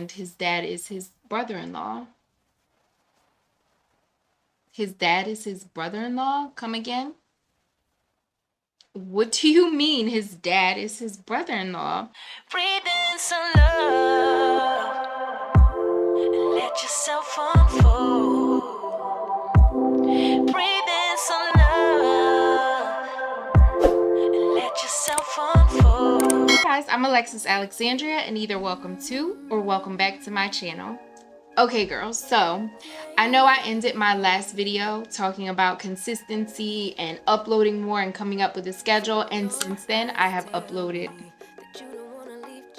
and his dad is his brother-in-law. His dad is his brother-in-law? Come again? What do you mean his dad is his brother-in-law? Breathe in some love and let yourself unfold. Breathe in some love and let yourself unfold. Hey guys, I'm Alexis Alexandria, and either welcome to or welcome back to my channel. Okay girls, so I know I ended my last video talking about consistency and uploading more and coming up with a schedule, and since then I have uploaded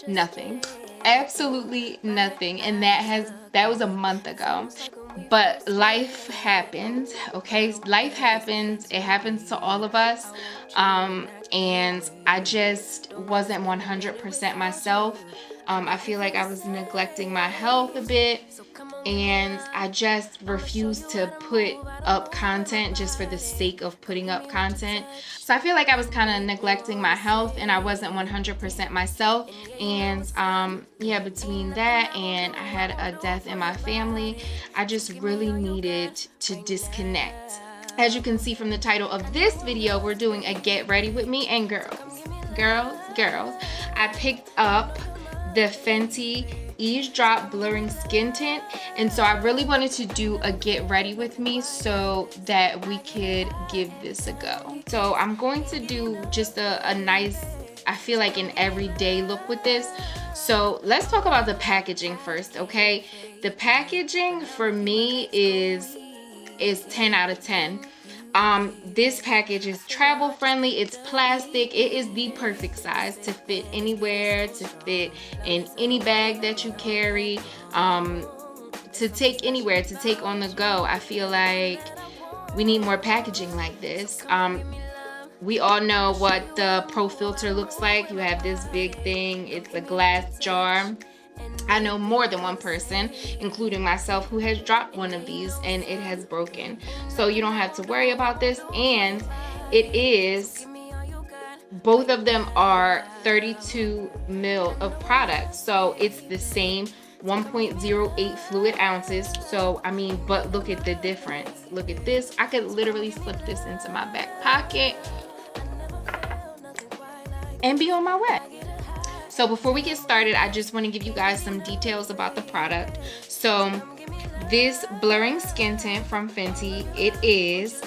nothing. Absolutely nothing, and that was a month ago. But life happened, okay? Life happens. It happens to all of us. And I just wasn't 100% myself. I feel like I was neglecting my health a bit, and I just refused to put up content just for the sake of putting up content. So I feel like I was kind of neglecting my health, and I wasn't 100% myself. And yeah, between that and I had a death in my family, I just really needed to disconnect. As you can see from the title of this video, we're doing a get ready with me, and girls, I picked up the Fenty Eaze Drop Blurring Skin Tint, and so I really wanted to do a get ready with me so that we could give this a go. So I'm going to do just a nice, I feel like an everyday look with this. So let's talk about the packaging first, okay? The packaging for me is 10 out of 10. This package is travel friendly. It's plastic. It is the perfect size to fit anywhere, to fit in any bag that you carry, to take anywhere, to take on the go. I feel like we need more packaging like this. We all know what the Pro Filter looks like. You have this big thing. It's a glass jar. I know more than one person, including myself, who has dropped one of these and it has broken. So you don't have to worry about this. And it is, both of them are 32 ml of product. So it's the same 1.08 fluid ounces. So I mean, but look at the difference. Look at this. I could literally slip this into my back pocket and be on my way. So before we get started, I just want to give you guys some details about the product. So this blurring skin tint from Fenty, it is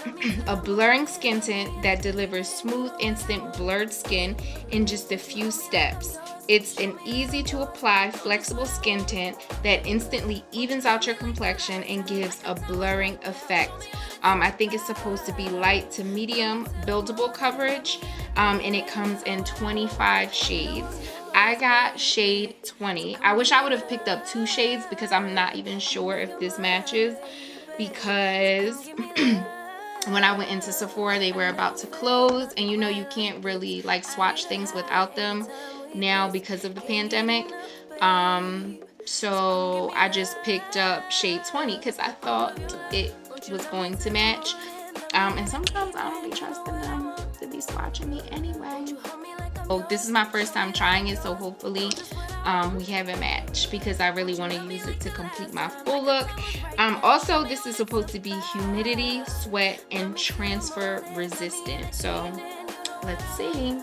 a blurring skin tint that delivers smooth, instant blurred skin in just a few steps. It's an easy to apply, flexible skin tint that instantly evens out your complexion and gives a blurring effect. I think it's supposed to be light to medium buildable coverage, and it comes in 25 shades. I got shade 20. I wish I would have picked up 2 shades because I'm not even sure if this matches, because when I went into Sephora, they were about to close, and you know you can't really like swatch things without them now because of the pandemic. So I just picked up shade 20 because I thought it was going to match. And sometimes I don't be trusting them to be swatching me anyway. So this is my first time trying it, so hopefully we have a match, because I really want to use it to complete my full look. Also, this is supposed to be humidity, sweat, and transfer resistant. So let's see.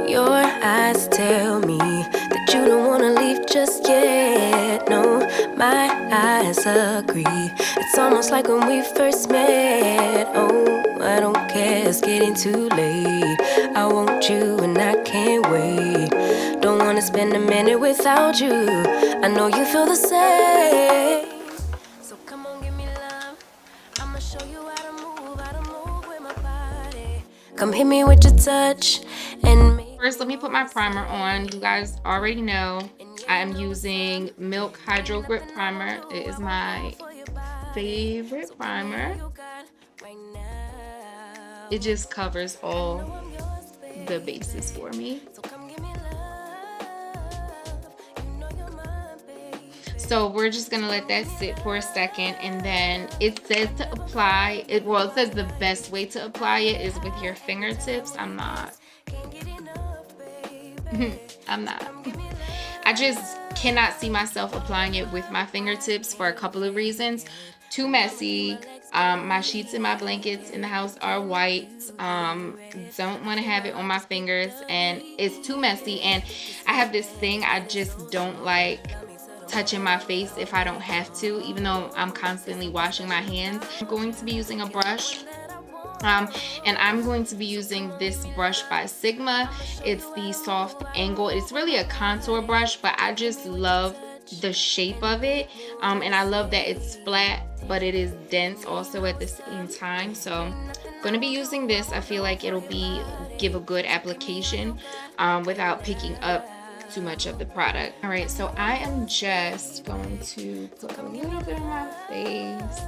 Your eyes tell me that you don't wanna leave just yet. No, my eyes agree. It's almost like when we first met. Oh, I don't care, it's getting too late. I want you and I can't wait. Don't wanna spend a minute without you. I know you feel the same. So come on, give me love. I'ma show you how to move with my body. Come hit me with your touch and me. First, let me put my primer on. You guys already know I am using Milk Hydro Grip Primer. It is my favorite primer. It just covers all the bases for me. So we're just gonna let that sit for a second, and then it says to apply it. Well, it says the best way to apply it is with your fingertips. I'm not. I'm not. I just cannot see myself applying it with my fingertips for a couple of reasons. Too messy. My sheets and my blankets in the house are white. Don't want to have it on my fingers, and it's too messy. And I have this thing, I just don't like touching my face if I don't have to, even though I'm constantly washing my hands. I'm going to be using a brush. And I'm going to be using this brush by Sigma. It's the soft angle. It's really a contour brush, but I just love the shape of it. And I love that it's flat, but it is dense also at the same time. So I'm going to be using this. I feel like it'll give a good application without picking up too much of the product. All right, so I am just going to put a little bit on my face.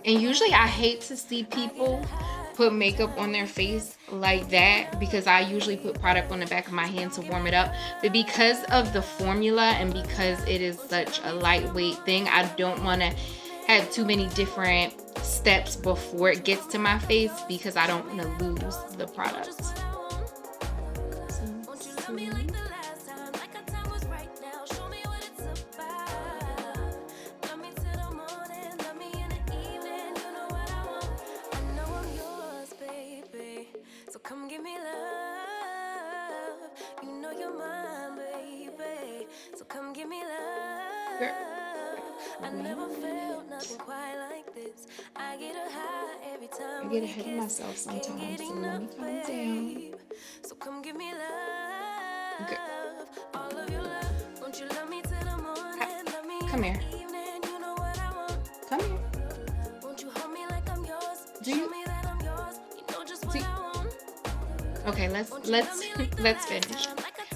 And usually I hate to see people put makeup on their face like that, because I usually put product on the back of my hand to warm it up. But because of the formula and because it is such a lightweight thing, I don't want to have too many different steps before it gets to my face, because I don't want to lose the product. Come give me love, you know you're mine, baby. So come give me love. Girl. I never felt nothing quite like this. I get a high every time. I get ahead of myself sometimes, so let me calm down. So come give me love. Girl. All of your love. Won't you love me till the morning? Love me come here. Evening, you know what I want. Come here. Won't you hold me like I'm yours? Do you? Show me that I'm yours. You know just what I want. Okay, let's finish.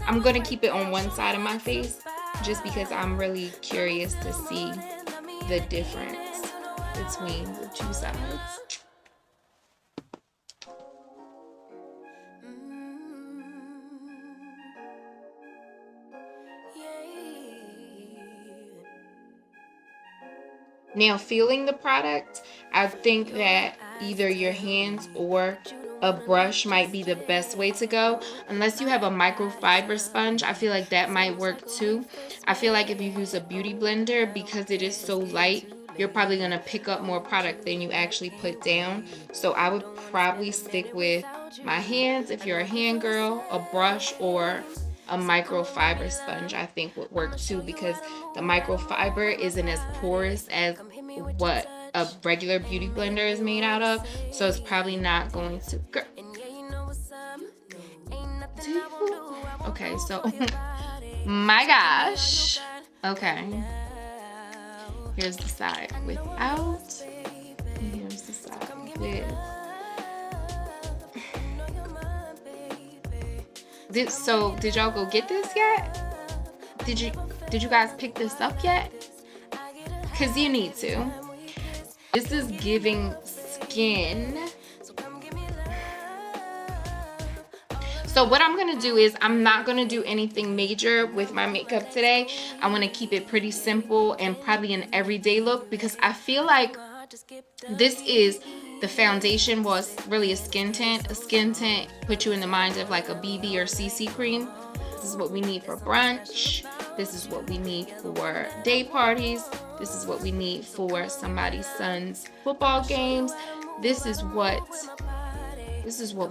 I'm gonna keep it on one side of my face just because I'm really curious to see the difference between the two sides. Now, feeling the product, I think that either your hands or a brush might be the best way to go. Unless you have a microfiber sponge, I feel like that might work too. I feel like if you use a beauty blender, because it is so light, you're probably gonna pick up more product than you actually put down. So I would probably stick with my hands if you're a hand girl, a brush, or a microfiber sponge I think would work too, because the microfiber isn't as porous as what a regular beauty blender is made out of, so it's probably not going to. Okay, so my gosh. Okay, here's the side without, and here's the side with. Did y'all go get this yet? Did you guys pick this up yet? Because you need to. This is giving skin. So what I'm going to do is I'm not going to do anything major with my makeup today. I want to keep it pretty simple and probably an everyday look, because I feel like this is the foundation was really a skin tint. A skin tint puts you in the mind of like a BB or CC cream. This is what we need for brunch. This is what we need for day parties. This is what we need for somebody's son's football games. This is what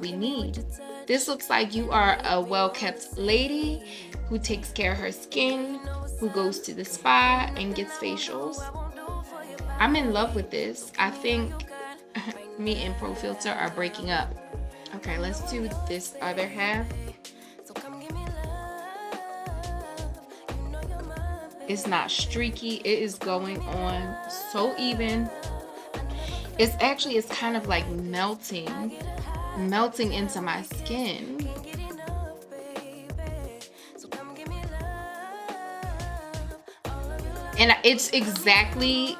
we need. This looks like you are a well-kept lady who takes care of her skin, who goes to the spa and gets facials. I'm in love with this. I think me and Pro Filter are breaking up. Okay, let's do this other half. It's not streaky. It is going on so even. It's kind of like melting into my skin. And it's exactly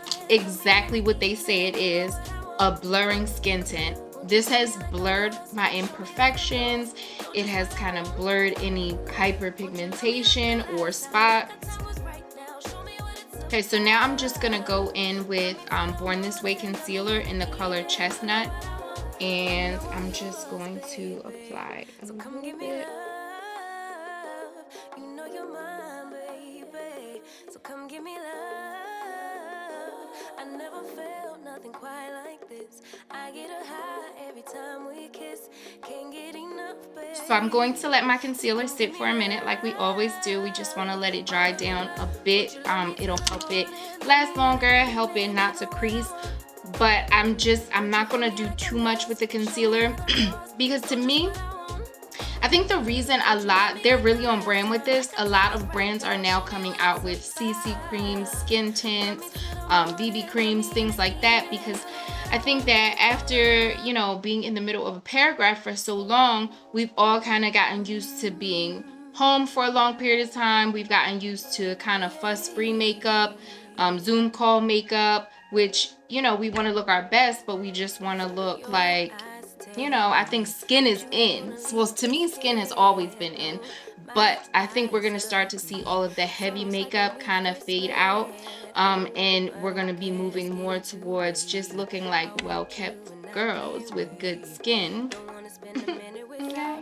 what they say it is, a blurring skin tint. This has blurred my imperfections. It has kind of blurred any hyperpigmentation or spots. Okay, so now I'm just gonna go in with Born This Way concealer in the color Chestnut, and I'm just going to apply a little bit. You know you're mine, baby. So come give me love. I never felt nothing quite like this. I get a high every time we kiss. Can't get enough, baby. So I'm going to let my concealer sit for a minute like we always do. We just want to let it dry down a bit. It'll help it last longer, help it not to crease. But I'm not going to do too much with the concealer because to me, I think the reason they're really on brand with this, a lot of brands are now coming out with CC creams, skin tints, BB creams, things like that, because I think that after, you know, being in the middle of a paragraph for so long, we've all kind of gotten used to being home for a long period of time. We've gotten used to kind of fuss-free makeup, Zoom call makeup, which, you know, we want to look our best, but we just want to look like, you know, I think skin is in. Well, to me, skin has always been in, but I think we're going to start to see all of the heavy makeup kind of fade out, and we're going to be moving more towards just looking like well-kept girls with good skin. Okay.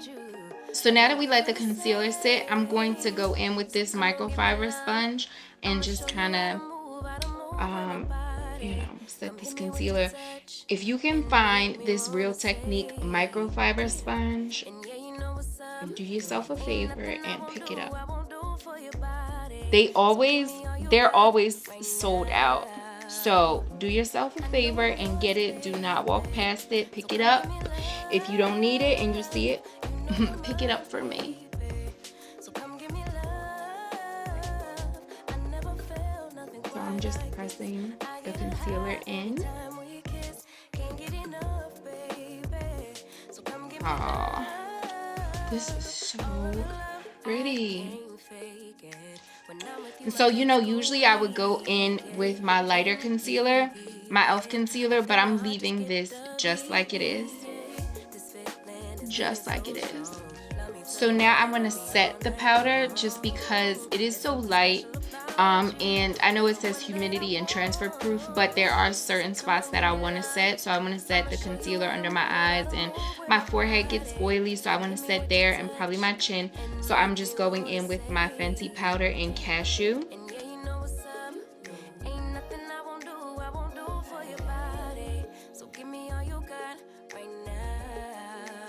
So now that we let the concealer sit, I'm going to go in with this microfiber sponge and just kind of, you know, set this concealer. If you can find this Real Technique microfiber sponge, do yourself a favor and pick it up. They're always sold out. So do yourself a favor and get it. Do not walk past it. Pick it up. If you don't need it and you see it, pick it up for me. So I'm just pressing the concealer in. Oh, this is so pretty. And so, you know, usually I would go in with my lighter concealer, my e.l.f. concealer, but I'm leaving this just like it is. Just like it is. So now I'm going to set the powder just because it is so light. And I know it says humidity and transfer proof, but there are certain spots that I want to set. So I want to set the concealer under my eyes, and my forehead gets oily, so I want to set there, and probably my chin. So I'm just going in with my Fenty powder in Cashew.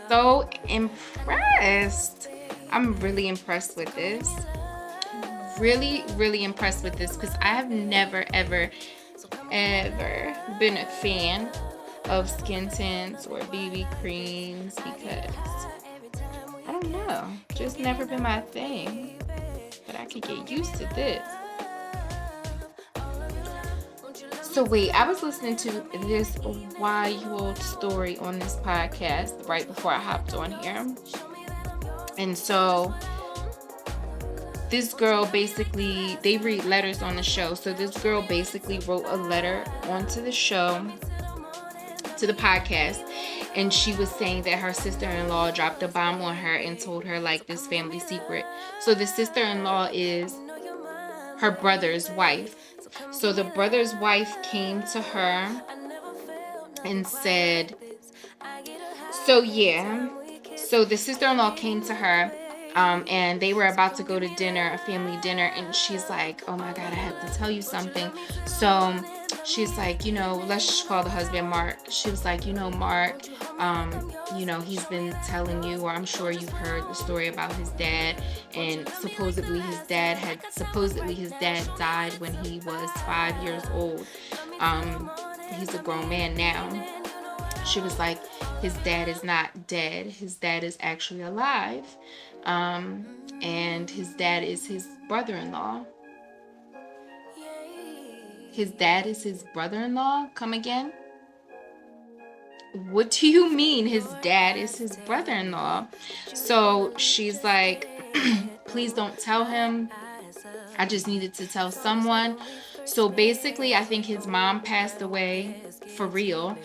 So impressed. I'm really impressed with this. Really impressed with this because I have never ever been a fan of skin tints or BB creams because I don't know, just never been my thing, but I could get used to this. So wait, I was listening to this wild story on this podcast right before I hopped on here, and so this girl basically, they read letters on the show. So this girl basically wrote a letter onto the show, to the podcast, and she was saying that her sister-in-law dropped a bomb on her and told her like this family secret. So the sister-in-law is her brother's wife. So the brother's wife came to her and said, so yeah, so the sister-in-law came to her, and they were about to go to dinner, a family dinner, and she's like, oh my God, I have to tell you something. So she's like, you know, let's just call the husband Mark. She was like, you know, Mark, you know, he's been telling you, or I'm sure you've heard the story about his dad, and supposedly his dad died when he was 5 years old. He's a grown man now. She was like, his dad is not dead. His dad is actually alive. And his dad is his brother-in-law. His dad is his brother-in-law? Come again? What do you mean his dad is his brother-in-law? So she's like, please don't tell him. I just needed to tell someone. So basically, I think his mom passed away for real.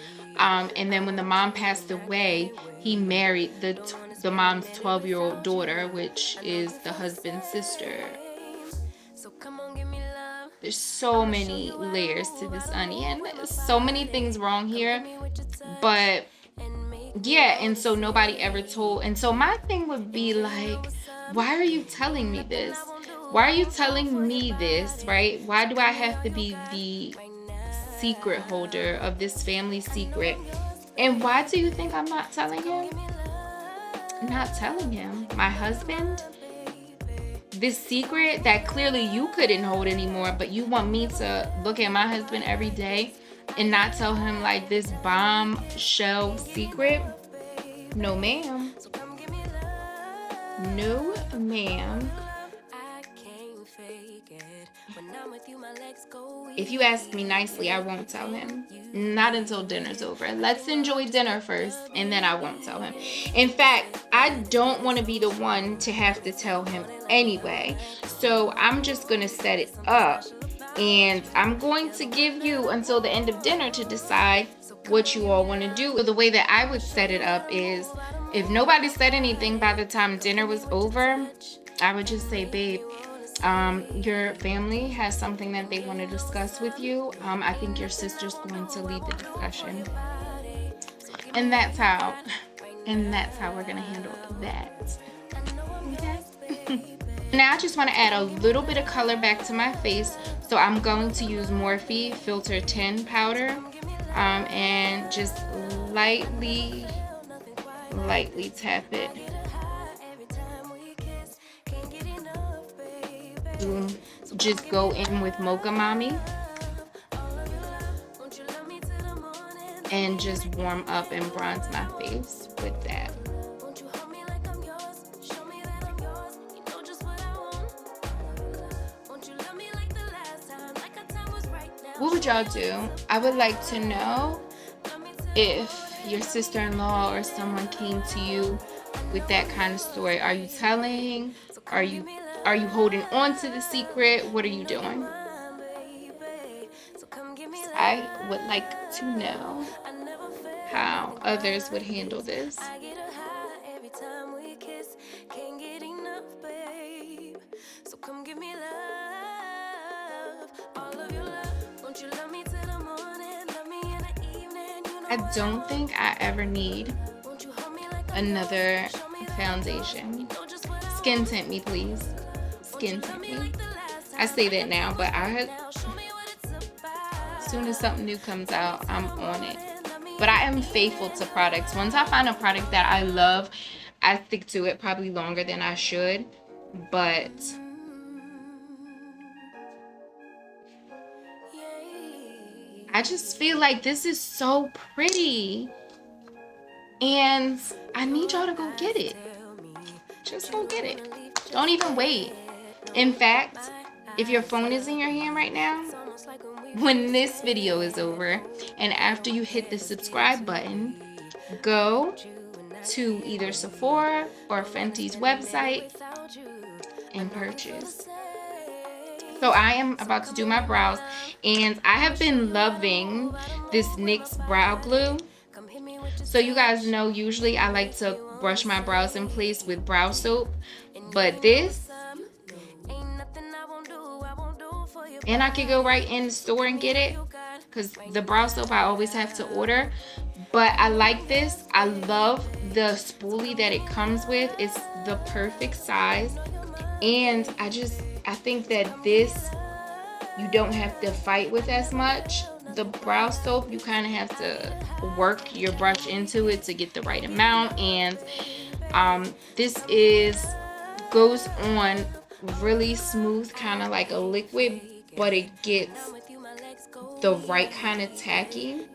And then when the mom passed away, he married the mom's 12-year-old daughter, which is the husband's sister. There's so many layers to this onion. So many things wrong here. But yeah, and so nobody ever told. And so my thing would be like, why are you telling me this? Why are you telling me this, right? Why do I have to be the secret holder of this family secret? And why do you think I'm not telling him? Not telling him. My husband? This secret that clearly you couldn't hold anymore, but you want me to look at my husband every day and not tell him like this bombshell secret? No, ma'am. No, ma'am. If you ask me nicely, I won't tell him. Not until dinner's over. Let's enjoy dinner first, and then I won't tell him. In fact, I don't want to be the one to have to tell him anyway. So I'm just going to set it up, and I'm going to give you until the end of dinner to decide what you all want to do. So the way that I would set it up is, if nobody said anything by the time dinner was over, I would just say, babe, your family has something that they want to discuss with you. I think your sister's going to lead the discussion. And that's how we're going to handle that. Okay? Now I just want to add a little bit of color back to my face. So I'm going to use Morphe Filter 10 powder. And just lightly tap it. Just go in with Mocha Mommy and just warm up and bronze my face with that. What would y'all do? I would like to know if your sister-in-law or someone came to you with that kind of story. Are you telling? Are you holding on to the secret? What are you doing? I would like to know how others would handle this. I don't think I ever need another foundation. Skin tint me, please. Skin tint me. I say that now, but as soon as something new comes out, I'm on it. But I am faithful to products. Once I find a product that I love, I stick to it probably longer than I should. But I just feel like this is so pretty. And I need y'all to go get it. Just go get it. Don't even wait. In fact, if your phone is in your hand right now, when this video is over and after you hit the subscribe button, go to either Sephora or Fenty's website and purchase. So I am about to do my brows, and I have been loving this NYX brow glue. So you guys know usually I like to brush my brows in place with brow soap, but this, and I could go right in the store and get it because the brow soap I always have to order. But I like this. I love the spoolie that it comes with. It's the perfect size, and I think that this you don't have to fight with as much. The brow soap, you kind of have to work your brush into it to get the right amount, and this goes on really smooth, kind of like a liquid, but it gets the right kind of tacky,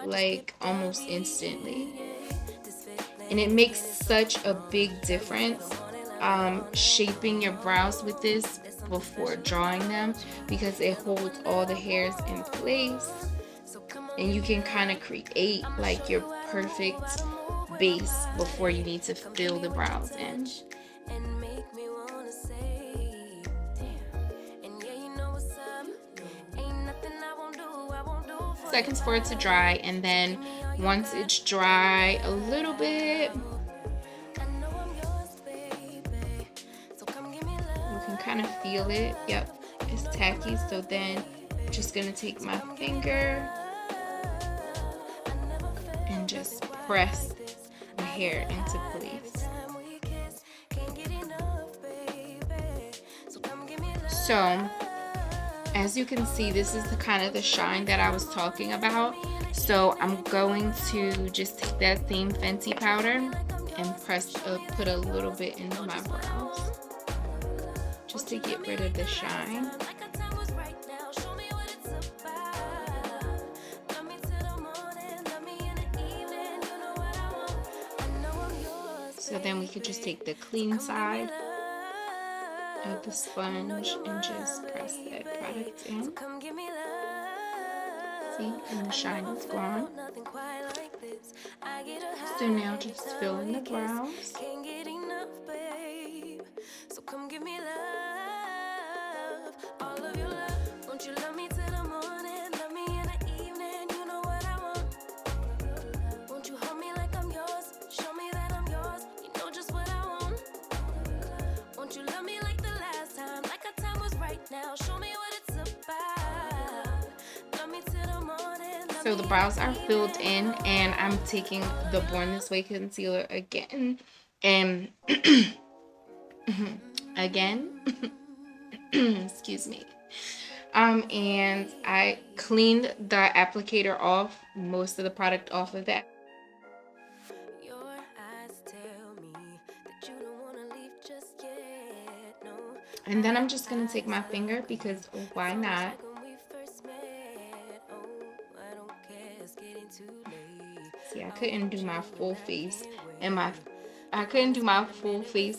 like almost instantly, and it makes such a big difference shaping your brows with this before drawing them, because it holds all the hairs in place and you can kind of create like your perfect base before you need to fill the brows in. seconds for it to dry, and then once it's dry a little bit, you can kind of feel it. Yep, it's tacky. So then I'm just gonna take my finger and just press the hair into place. So as you can see, this is the kind of the shine that I was talking about. So I'm going to just take that same Fenty powder and put a little bit into my brows just to get rid of the shine. So then we could just take the clean side of the sponge and just press that product in. See, and the shine is gone. So now just fill in the brows. So the brows are filled in, and I'm taking the Born This Way concealer again, and again, excuse me. And I cleaned the applicator off, most of the product off of that. And then I'm just gonna take my finger, because why not? See, I couldn't do my full face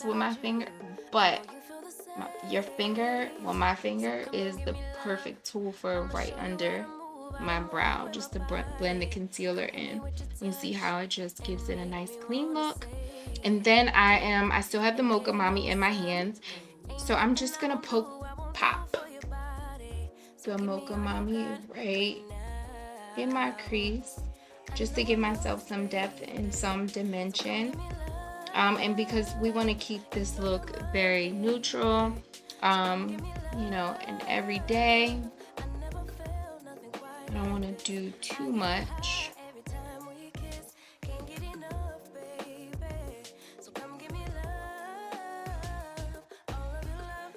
with my finger, but my finger is the perfect tool for right under my brow, just to blend the concealer in. You see how it just gives it a nice clean look. And then I still have the Mocha Mami in my hands, so I'm just gonna pop the Mocha Mami right in my crease, just to give myself some depth and some dimension. And because we want to keep this look very neutral, you know, and everyday, I don't want to do too much.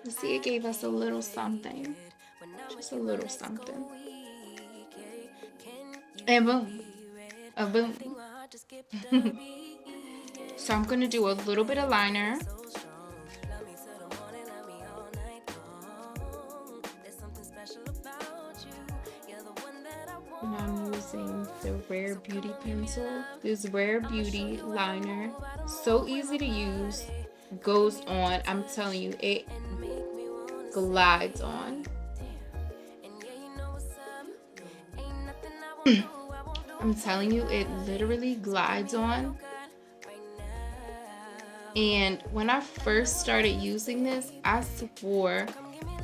You see, it gave us a little something, just a little something. And boom, a boom. So I'm going to do a little bit of liner. And I'm using the Rare Beauty pencil. This Rare Beauty liner, so easy to use, goes on. I'm telling you, it glides on. I'm telling you, it literally glides on. And when I first started using this, I swore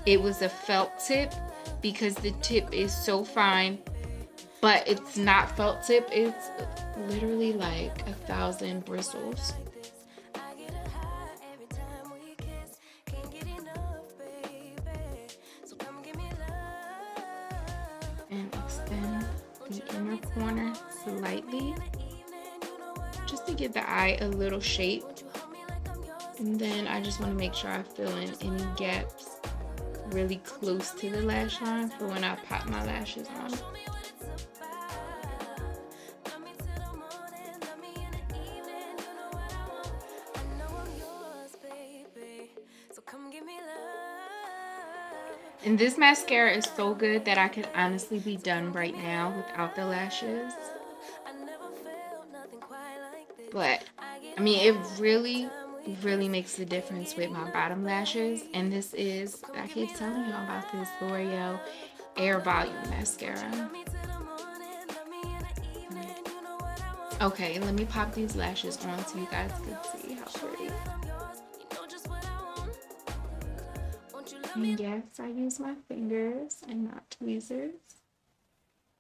it was a felt tip, because the tip is so fine, but it's not felt tip. It's literally like 1,000 bristles. And extend the inner corner slightly, just to give the eye a little shape. And then I just want to make sure I fill in any gaps really close to the lash line for when I pop my lashes on. And this mascara is so good that I could honestly be done right now without the lashes. But, I mean, it really makes a difference with my bottom lashes. And this is, I keep telling you about this L'Oreal Air Volume Mascara. Okay, let me pop these lashes on so you guys can see how pretty. And yes, I use my fingers and not tweezers.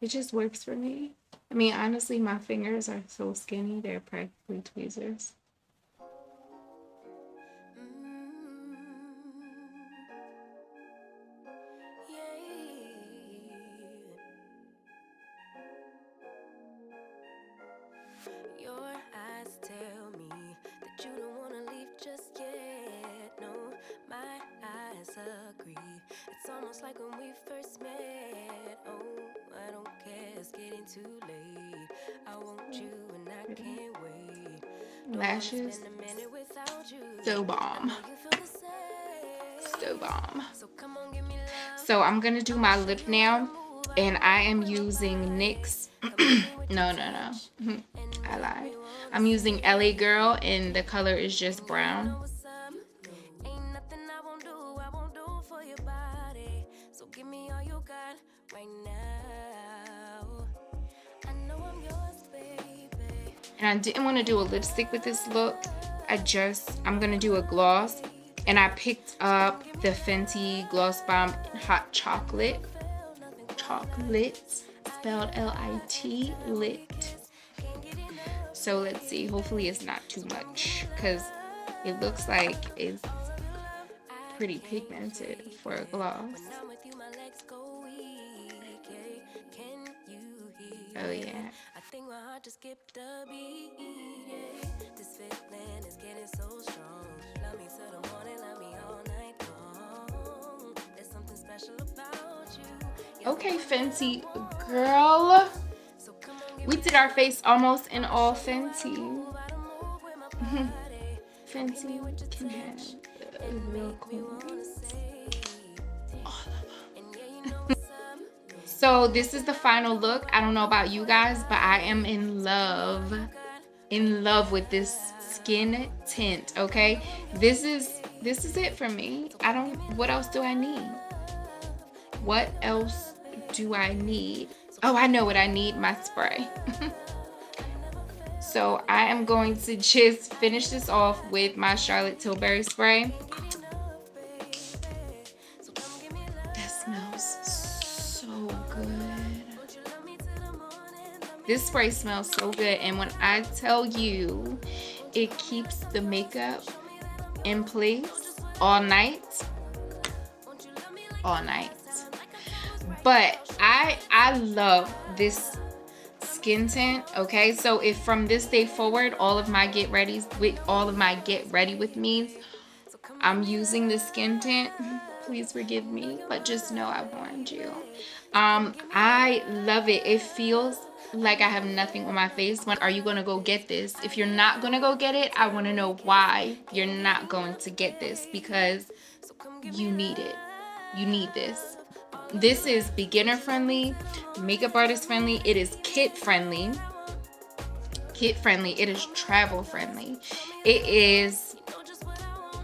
It just works for me. I mean, honestly, my fingers are so skinny, they're practically tweezers. Your eyes tell me that you don't wanna leave just yet. No, my eyes agree. It's almost like when we first met. Oh, I don't care, it's getting too late. I want you and I can't wait. Lashes, so bomb. So bomb. So I'm gonna do my lip now, and I am using NYX. no. I lied. I'm using LA Girl, and the color is just brown. And I didn't want to do a lipstick with this look. I'm gonna do a gloss, and I picked up the Fenty Gloss Bomb Hot Chocolate. Chocolate, spelled L-I-T, lit. So let's see, hopefully it's not too much, because it looks like it's pretty pigmented for a gloss. Oh yeah. Okay, Fenty girl. We did our face almost in all Fenty. Fenty can have real queens. All of them. So this is the final look. I don't know about you guys, but I am in love with this skin tint. Okay, this is it for me. What else do I need? What else do I need? Oh, I know what I need, my spray. So I am going to just finish this off with my Charlotte Tilbury spray. That smells so good. This spray smells so good, and when I tell you, it keeps the makeup in place all night. All night. But I love this skin tint. Okay, so if from this day forward all of my get ready with me's, I'm using the skin tint, please forgive me, but just know I warned you. I love it. It feels like I have nothing on my face. When are you gonna go get this? If you're not gonna go get it, I want to know why you're not going to get this, because you need it. You need this. This is beginner friendly, makeup artist friendly, it is kid friendly, it is travel friendly, it is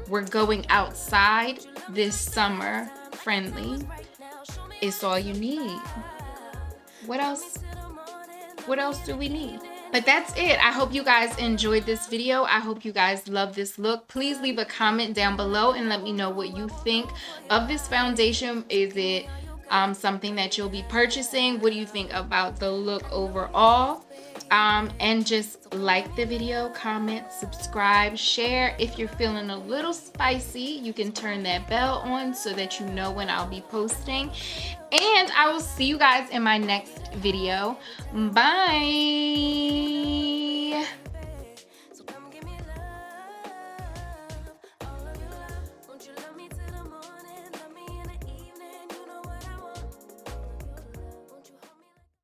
we're going outside this summer friendly. It's all you need. What else do we need? But that's it. I hope you guys enjoyed this video. I hope you guys love this look. Please leave a comment down below and let me know what you think of this foundation. Is it something that you'll be purchasing? What do you think about the look overall? And just like the video, comment, subscribe, share. If you're feeling a little spicy, you can turn that bell on so that you know when I'll be posting. And I will see you guys in my next video. Bye.